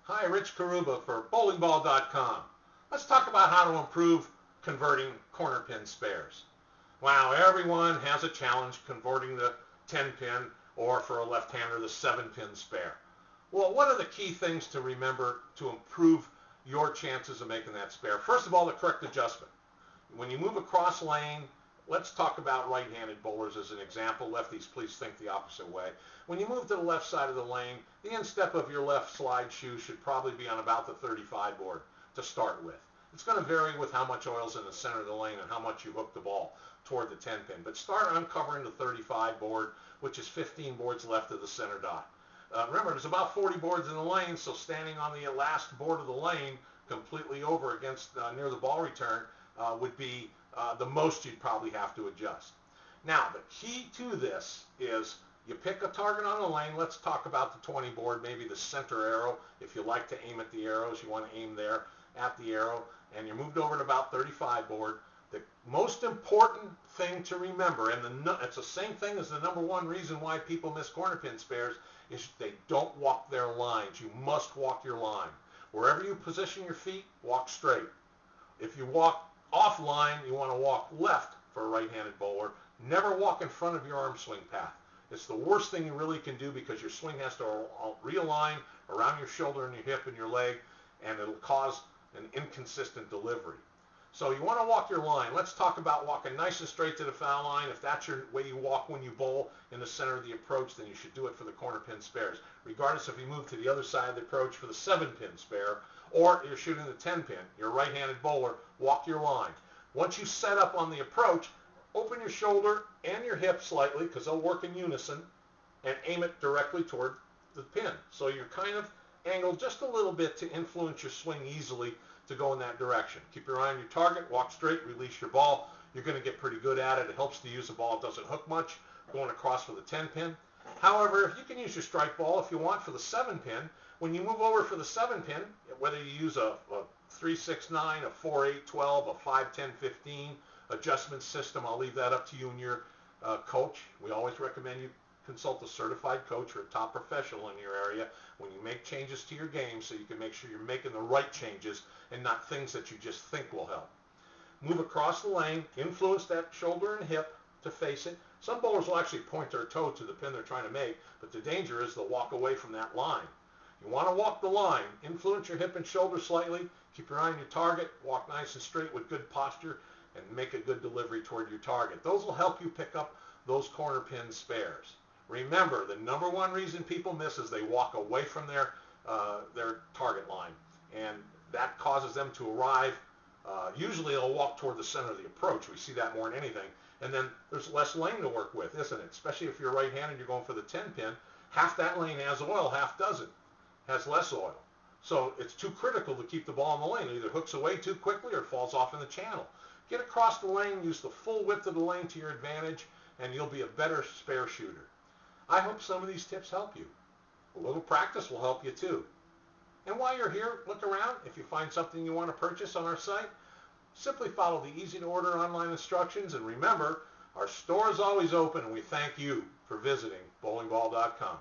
Hi, Rich Carrubba for bowlingball.com. Let's talk about how to improve converting corner pin spares. Wow, everyone has a challenge converting the 10 pin or for a left-hander the 7 pin spare. Well, what are the key things to remember to improve your chances of making that spare? First of all, the correct adjustment. When you move across lane, let's talk about right-handed bowlers as an example. Lefties, please think the opposite way. When you move to the left side of the lane, the instep of your left slide shoe should probably be on about the 35 board to start with. It's going to vary with how much oil's in the center of the lane and how much you hook the ball toward the 10 pin. But start uncovering the 35 board, which is 15 boards left of the center dot. Remember, there's about 40 boards in the lane, so standing on the last board of the lane, completely over against near the ball return, would be the most you'd probably have to adjust. Now, the key to this is you pick a target on the lane. Let's talk about the 20 board, maybe the center arrow. If you like to aim at the arrows, you want to aim there at the arrow, and you're moved over to about 35 board. The most important thing to remember, and it's the same thing as the number one reason why people miss corner pin spares, is they don't walk their lines. You must walk your line. Wherever you position your feet, walk straight. If you walk offline, you want to walk left for a right-handed bowler. Never walk in front of your arm swing path. It's the worst thing you really can do because your swing has to realign around your shoulder and your hip and your leg, and it'll cause an inconsistent delivery. So you want to walk your line. Let's talk about walking nice and straight to the foul line. If that's your way you walk when you bowl in the center of the approach, then you should do it for the corner pin spares. Regardless if you move to the other side of the approach for the 7 pin spare or you're shooting the 10 pin, you're a right-handed bowler, walk your line. Once you set up on the approach, open your shoulder and your hip slightly because they'll work in unison, and aim it directly toward the pin. So you're kind of angled just a little bit to influence your swing easily to go in that direction. Keep your eye on your target, walk straight, release your ball. You're going to get pretty good at it. It helps to use a ball. It doesn't hook much going across for the 10 pin. However, you can use your strike ball if you want for the 7 pin. When you move over for the 7 pin, whether you use a 3-6-9, a 4-8-12, a 5-10-15 adjustment system, I'll leave that up to you and your coach. We always recommend you consult a certified coach or a top professional in your area when you make changes to your game, so you can make sure you're making the right changes and not things that you just think will help. Move across the lane, influence that shoulder and hip to face it. Some bowlers will actually point their toe to the pin they're trying to make, but the danger is they'll walk away from that line. You want to walk the line, influence your hip and shoulder slightly, keep your eye on your target, walk nice and straight with good posture, and make a good delivery toward your target. Those will help you pick up those corner pin spares. Remember, the number one reason people miss is they walk away from their target line, and that causes them to arrive. Usually they'll walk toward the center of the approach. We see that more than anything. And then there's less lane to work with, isn't it? Especially if you're right-handed, you're going for the 10 pin. Half that lane has oil, half doesn't, has less oil. So it's too critical to keep the ball in the lane. It either hooks away too quickly or falls off in the channel. Get across the lane, use the full width of the lane to your advantage, and you'll be a better spare shooter. I hope some of these tips help you. A little practice will help you too. And while you're here, look around. If you find something you want to purchase on our site, simply follow the easy-to-order online instructions. And remember, our store is always open, and we thank you for visiting bowlingball.com.